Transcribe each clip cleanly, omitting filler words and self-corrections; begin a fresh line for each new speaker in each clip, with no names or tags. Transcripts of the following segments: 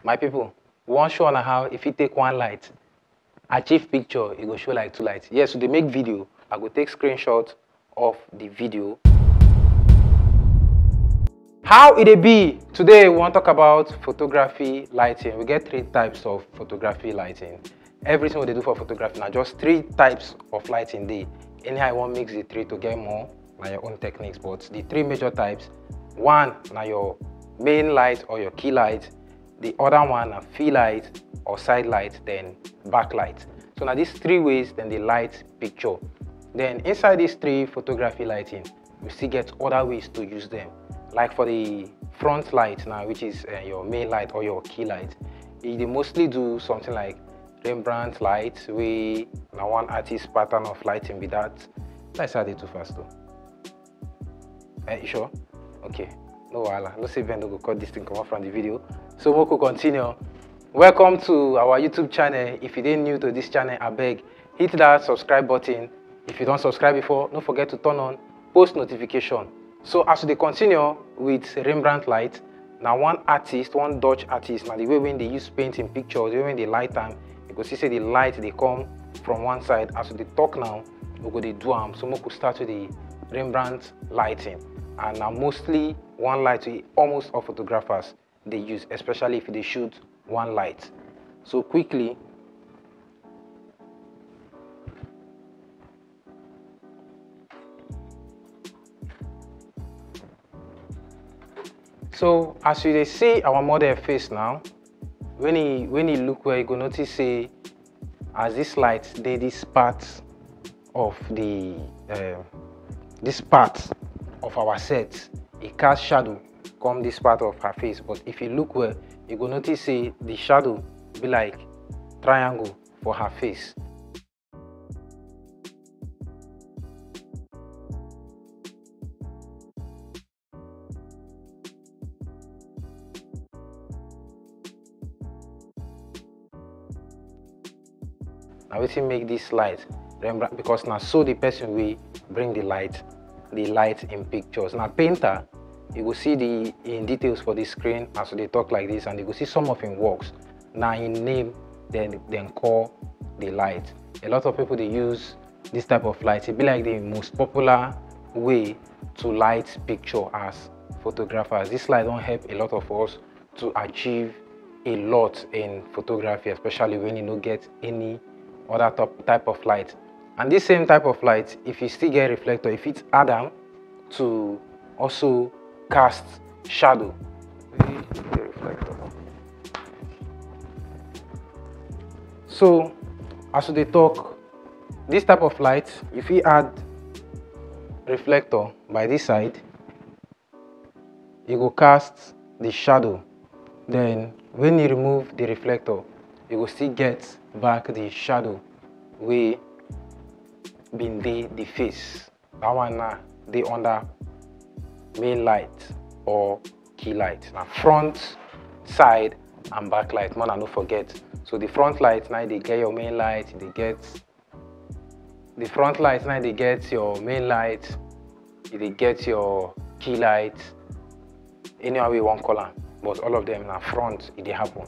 My people, we wan show una how if you take one light achieve picture, e go show like two lights. Yes, so they make video, I go take screenshot of the video. How it be? Today we wan talk about photography lighting. We get 3 types of photography lighting. Everything we dey do for photography na just 3 types of lighting dey. Anyhow you wan mix the 3 to get more, na your own techniques. But the 3 major types, one na your main light or your key light. The other one na fill light or side light, then backlight. So now these 3 ways then they light picture. Then inside these 3 photography lighting, we still get other ways to use them. Like for the front light now, which is your main light or your key light, they mostly do something like Rembrandt light, we now one artist pattern of lighting with that. Let's add it too fast though. You sure? Okay. No wahala. No say Ben go cut this thing come from the video. So we could continue. Welcome to our YouTube channel. If you didn't new to this channel, I beg, hit that subscribe button. If you don't subscribe before, don't forget to turn on post notification. So as they continue with Rembrandt light, now one artist, one Dutch artist, now the way when they use paint in pictures, the way when they light time, you can see say the light they come from one side. As they talk now, we go they do them. So we could start with the Rembrandt lighting. And now mostly one light almost all photographers they use, especially if they shoot one light. So quickly, so as you see our model face now, when he look where you go notice say as this light they this part of the this part of our set, it cast shadow come this part of her face. But if you look well, you go notice say the shadow be like triangle for her face. Now wetin make this light Rembrandt, because now so the person will bring the light in pictures. Now painter, you will see the in details for the screen as they talk like this, and you will see some of him works. Now in name then call the light. A lot of people they use this type of light. It be like the most popular way to light picture as photographers. This light don't help a lot of us to achieve a lot in photography, especially when you don't get any other type of light. And this same type of light, if you still get reflector, if it's add them to also cast shadow. So as they talk, this type of light, if you add reflector by this side, you go cast the shadow. Then when you remove the reflector, you will still get back the shadow we been the face. That one now they under main light or key light. Now front, side and back light, man, I no forget. So the front light now they get your main light, they get the front light now they get your main light, they get your key light, anyhow we want color, but all of them now front it they happen.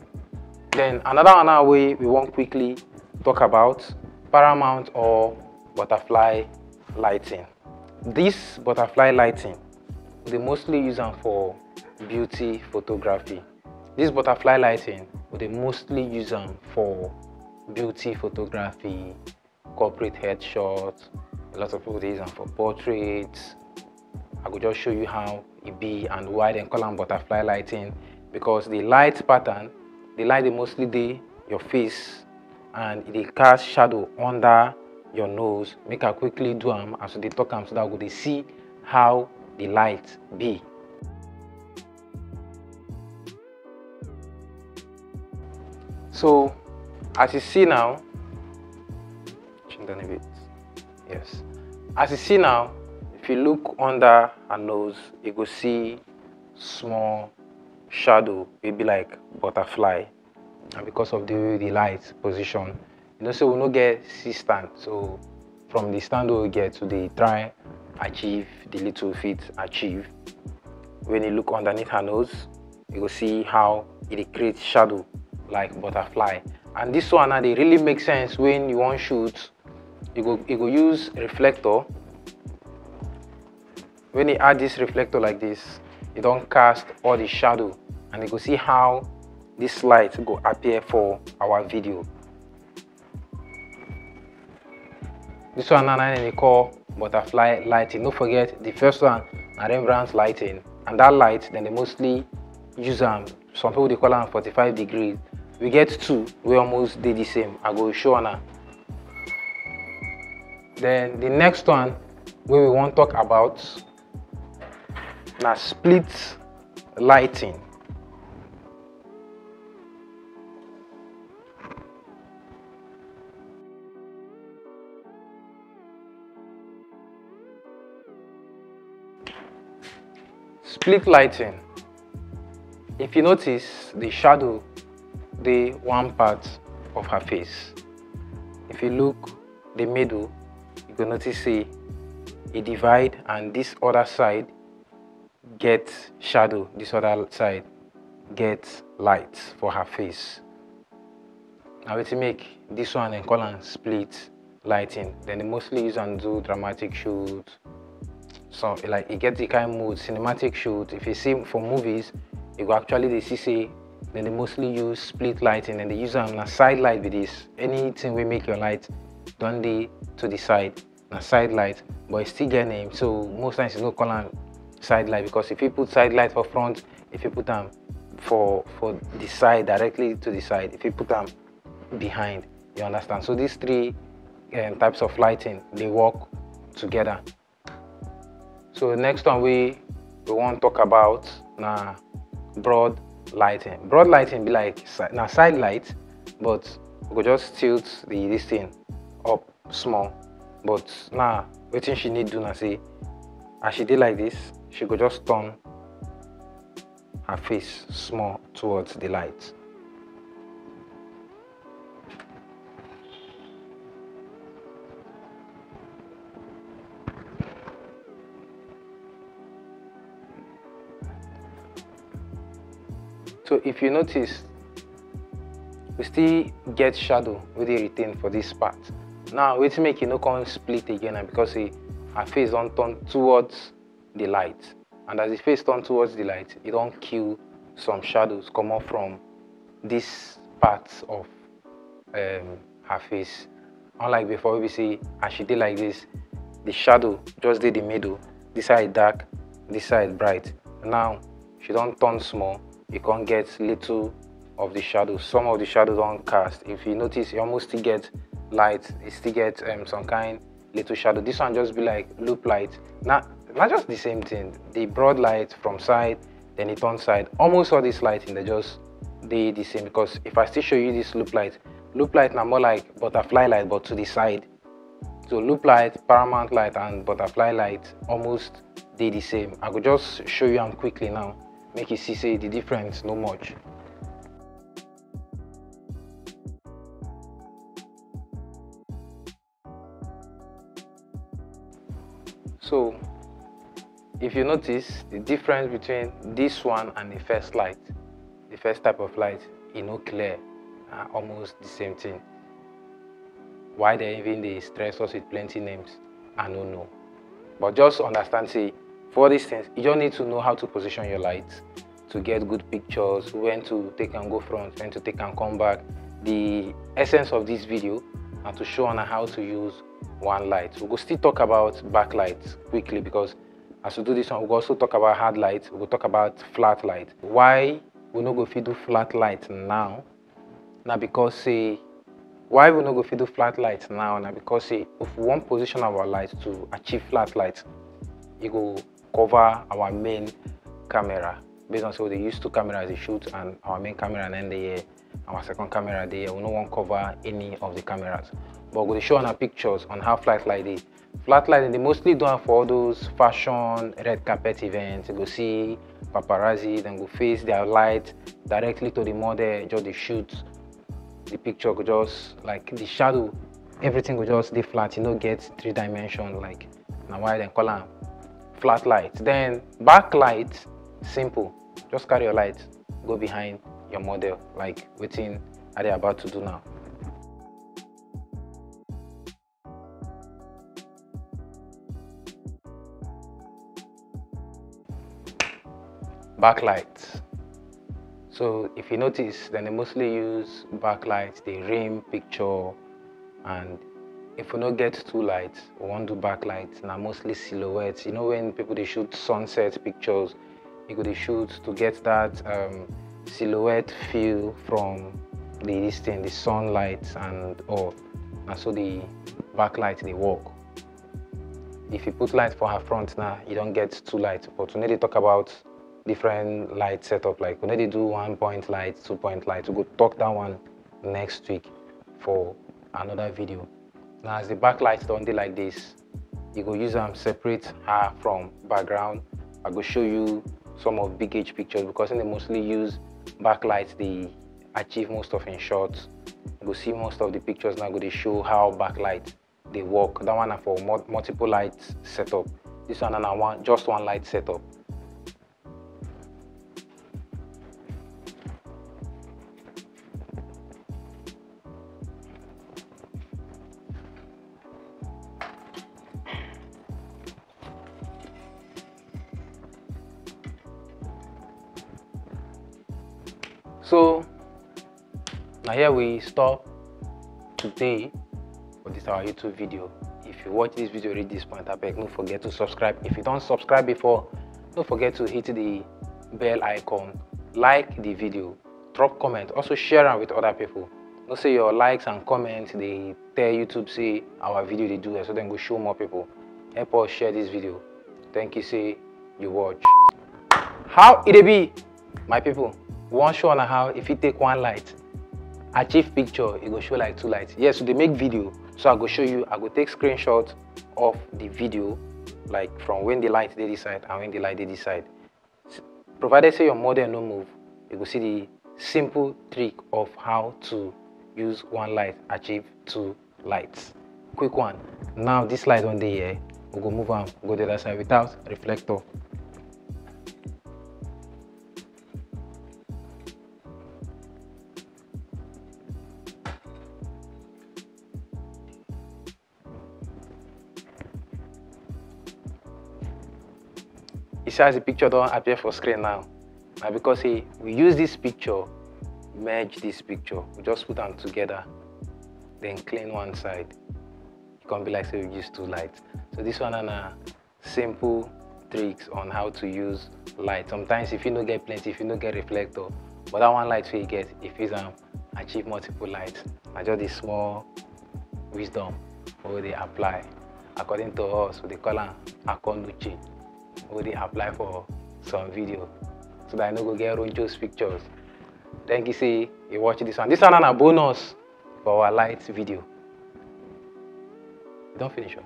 Then another way we want quickly talk about paramount or butterfly lighting. This butterfly lighting, they mostly use them for beauty photography. This butterfly lighting, they mostly use them for beauty photography, corporate headshots. A lot of people use them for portraits. I could just show you how it be and why they call them butterfly lighting, because the light pattern, the light they mostly dey your face and they cast shadow under your nose. Make I quickly do them as they talk them so that we dey see how the light be. So as you see now, change down a bit. Yes. As you see now, if you look under her nose, you go see small shadow, it be like butterfly. And because of the light position, you know, so we no get C stand. So from the stand we get to the try achieve the little feet achieve. When you look underneath her nose, you go see how it creates shadow like butterfly. And this one now, they really make sense when you want shoot. You go use reflector. When you add this reflector like this, you don't cast all the shadow, and you go see how this light go appear for our video. This one now they call butterfly lighting. Don't forget the first one, Rembrandt lighting, and that light then they mostly use some people they call them 45 degrees. We get two, we almost did the same. I go show now. Then the next one we want to talk about now split lighting. Split lighting. If you notice, the shadow, the one part of her face. If you look the middle, you can notice say it divide, and this other side gets shadow, this other side gets light for her face. Now we make this one and call them split lighting. Then they mostly use and do dramatic shoot. So like it gets the kind of mood, cinematic shoot. If you see for movies, you go actually they see say then they mostly use split lighting, and they use a side light with this. Anything we make your light don't they to the side, a side light, but it still get name. So most times you don't call them side light, because if you put side light for front, if you put them for the side, directly to the side, if you put them behind, you understand. So these three types of lighting, they work together. So the next one we want to talk about now broad lighting. Broad lighting be like now side light, but we go just tilt this thing up small. But now what she need do now say, as she did like this, she go just turn her face small towards the light. So if you notice, we still get shadow with the retain for this part. Now wait to make you no come split again, and because her face don't turn towards the light, and as the face turn towards the light, it don't kill some shadows come up from this part of her face. Unlike before, we see as she did like this, the shadow just did the middle, this side dark, this side bright. Now she don't turn small, you can't get little of the shadows. Some of the shadows don't cast. If you notice, you almost still get light, it still get some kind little shadow. This one just be like loop light. Not just the same thing. The broad light from side, then it on side. Almost all this lighting they just the same, because if I still show you this loop light now more like butterfly light but to the side. So loop light, paramount light, and butterfly light almost the same. I could just show you them quickly now, make you see say the difference no much. So if you notice the difference between this one and the first light, the first type of light, you know, clear, almost the same thing. Why they even they stress us with plenty names, I don't know. But just understand, say, for these things, you don't need to know how to position your lights to get good pictures, when to take and go front, when to take and come back. The essence of this video and to show on how to use one light. We'll still talk about backlights quickly, because as we do this one, we'll also talk about hard light, we'll talk about flat light. Why we no go fit do flat light now? Now because say, why we no go fit do flat light now? Now because say, if we want position our light to achieve flat light, it go cover our main camera. Based on so they use two cameras they shoot, and our main camera and then the our second camera there. We no want cover any of the cameras. But we'll show on our pictures on how flat light is. Flat light, they mostly do it for all those fashion, red carpet events. You go see paparazzi, then go face their light directly to the model, just they shoot. The picture go just like the shadow, everything will just be flat, you know, get 3 dimension. Like now why they call them flat light. Then backlight, simple. Just carry your light go behind your model, like wetin are they about to do now. Backlight. So if you notice, then they mostly use backlight, the rim picture, and if we don't get two lights, we want to do backlight. Now mostly silhouettes. You know when people they shoot sunset pictures, you go to shoot to get that silhouette feel from this thing, the sunlight and all. And so the backlight they work. If you put light for her front now, you don't get two lights. But we need to talk about different light setup. Like we need to do 1 point light, 2 point light. We go talk that one next week for another video. Now as the backlight don't do like this, you go use them separate her from background. I go show you some of big age pictures because they mostly use backlight. They achieve most of in shots. You go see most of the pictures now. Go they show how backlight they work. That one are for multiple lights setup. This one are just one light setup. So now here we stop today for this our YouTube video. If you watch this video reach this point, I beg don't forget to subscribe. If you don't subscribe before, don't forget to hit the bell icon, like the video, drop comment, also share it with other people. Don't say your likes and comments they tell YouTube say our video they do it, so then go show more people. Help us share this video. Thank you, say you watch. How it be, my people? We want show on how if you take one light, achieve picture, it go show like two lights. Yes, so they make video, so I go show you. I go take screenshot of the video, like from when the light they decide and when the light they decide. Provided say your model no move, you go see the simple trick of how to use one light achieve two lights. Quick one. Now this light on the here, we go move on, go the other side without reflector. You see as the picture don't appear for screen now. Now because we use this picture, merge this picture. We just put them together, then clean one side. It can be like say we use two lights. So this one are simple tricks on how to use light. Sometimes if you don't get plenty, if you don't get reflector, but that one light you get, if you achieve multiple lights. And just this small wisdom what they apply. According to us, they call them Akonuchi. What they apply for some video so that I no go get Roncho's pictures. Thank you, say you watch this one. This one is a bonus for our light video. You don't finish up.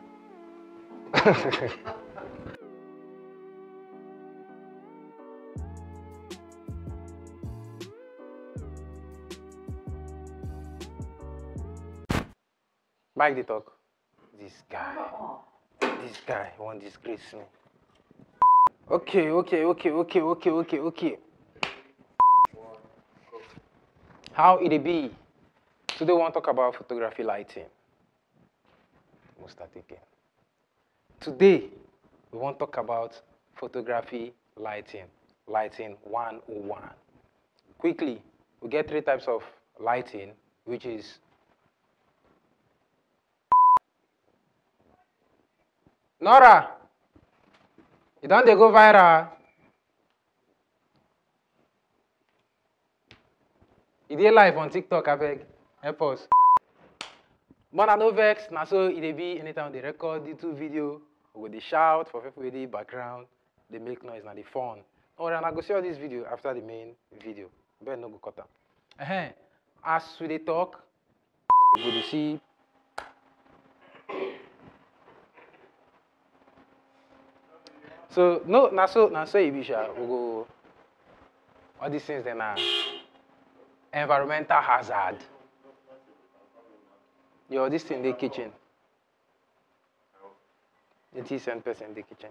Mike the talk. This guy won't disgrace me. Okay. How it be? Today we want to talk about photography lighting. We'll start again. Today we want to talk about photography lighting. Lighting 101. Quickly, we get 3 types of lighting, which is Nora. You don't go viral. You dey live on TikTok, I beg. Help us. But I no vex, na so it be anytime they record the 2 video, we they shout for people with the background, they make noise, na the fun. Or and I go see all this video after the main video. But no go cut am. As we dey talk, we go to see. So no, na so Ibisha we go. All these things then are environmental hazard. Yo, this thing in the kitchen. 80% in the kitchen.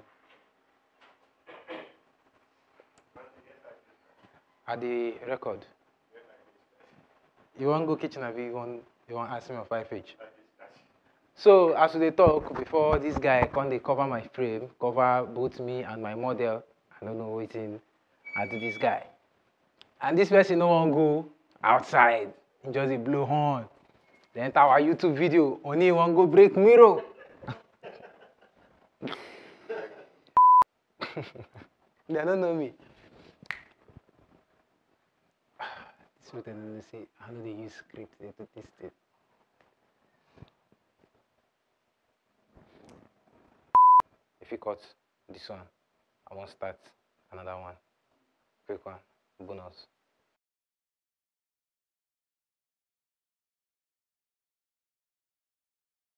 At the record. You wan go kitchen abi you wan ask me of 5H? So as we dey talk before this guy come dey cover my frame, cover both me and my model. I don't know wetin I do this guy. And this person no wan go outside. He just dey blow horn. They enter our YouTube video. Oni wan go break mirror. They don't know me. This what I don't say. I know they use script. They do this thing. If you cut this one, I want start another one. Quick one. Bonus.